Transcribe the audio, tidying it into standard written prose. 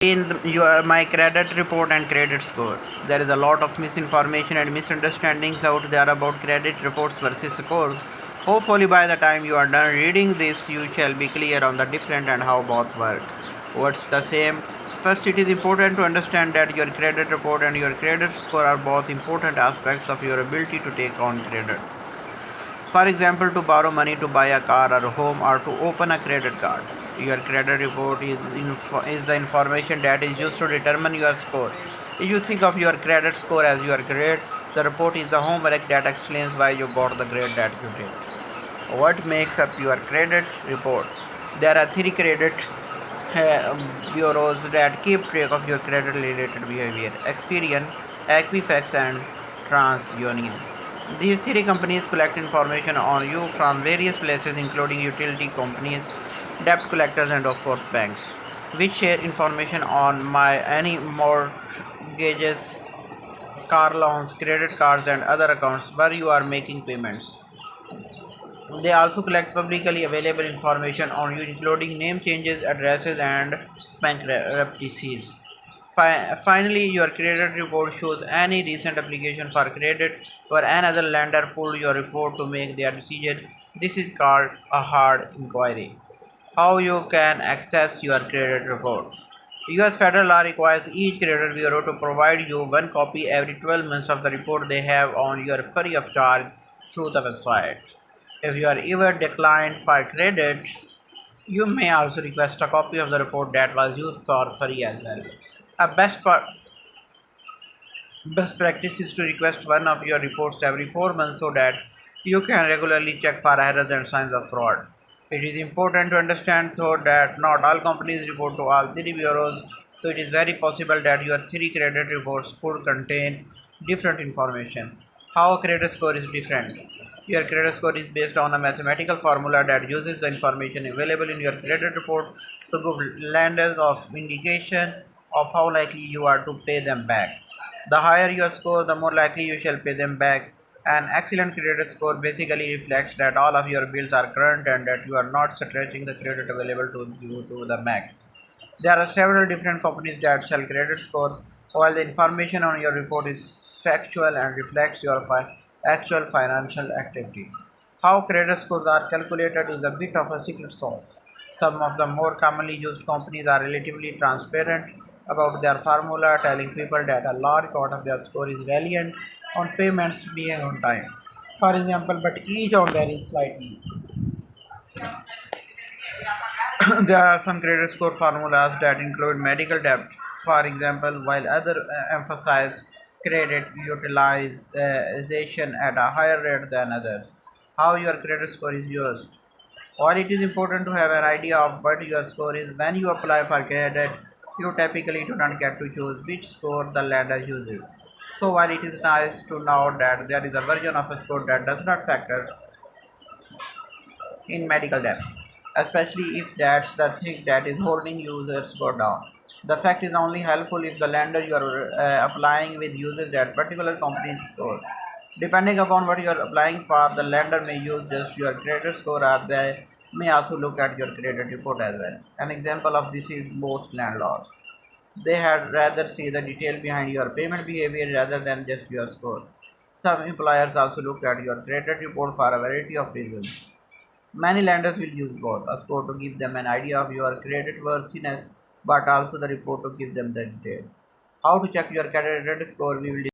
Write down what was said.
In your my credit report and credit score, there is a lot of misinformation and misunderstandings out there about credit reports versus scores. Hopefully by the time you are done reading this you shall be clear on the difference and how both work. What's the same? First, it is important to understand that your credit report and your credit score are both important aspects of your ability to take on credit. For example, to borrow money to buy a car or a home or to open a credit card. Your credit report is the information that is used to determine your score. If you think of your credit score as your grade, the report is the homework that explains why you got the grade that you did. What makes up your credit report? There are three credit bureaus that keep track of your credit related behavior: Experian, Equifax, and TransUnion. These three companies collect information on you from various places, including utility companies, debt collectors, and of course banks, which share information on my any mortgages, car loans, credit cards, and other accounts where you are making payments. They also collect publicly available information on you, including name changes, addresses, and bankruptcies. Finally, your credit report shows any recent application for credit where another lender pulled your report to make their decision. This is called a hard inquiry. How you can access your credit report? US federal law requires each credit bureau to provide you one copy every 12 months of the report they have on your free of charge through the website. If you are ever declined for credit, you may also request a copy of the report that was used for free as well. A best practice is to request one of your reports every 4 months so that you can regularly check for errors and signs of fraud. It is important to understand though that not all companies report to all three bureaus, so it is very possible that your three credit reports could contain different information. How a credit score is different. Your credit score is based on a mathematical formula that uses the information available in your credit report to give lenders of indication of how likely you are to pay them back. The higher your score, the more likely you shall pay them back. An excellent credit score basically reflects that all of your bills are current and that you are not stretching the credit available to you to the max. There are several different companies that sell credit scores. While the information on your report is factual and reflects your actual financial activity, how credit scores are calculated is a bit of a secret sauce. Some of the more commonly used companies are relatively transparent about their formula, telling people that a large part of their score is reliant on payments being on time. For example, but each on varies slightly. There are some credit score formulas that include medical debt, for example, while others emphasize credit utilization at a higher rate than others. How your credit score is used. While it is important to have an idea of what your score is when you apply for credit, you typically do not get to choose which score the lender uses. So while it is nice to know that there is a version of a score that does not factor in medical debt, especially if that's the thing that is holding users go down. The fact is only helpful if the lender you are applying with uses that particular company's score. Depending upon what you are applying for, the lender may use just your credit score or they may also look at your credit report as well. An example of this is most landlords. They had rather see the detail behind your payment behavior rather than just your score. Some employers also look at your credit report for a variety of reasons. Many lenders will use both a score to give them an idea of your credit worthiness, but also the report to give them the detail. How to check your credit score we will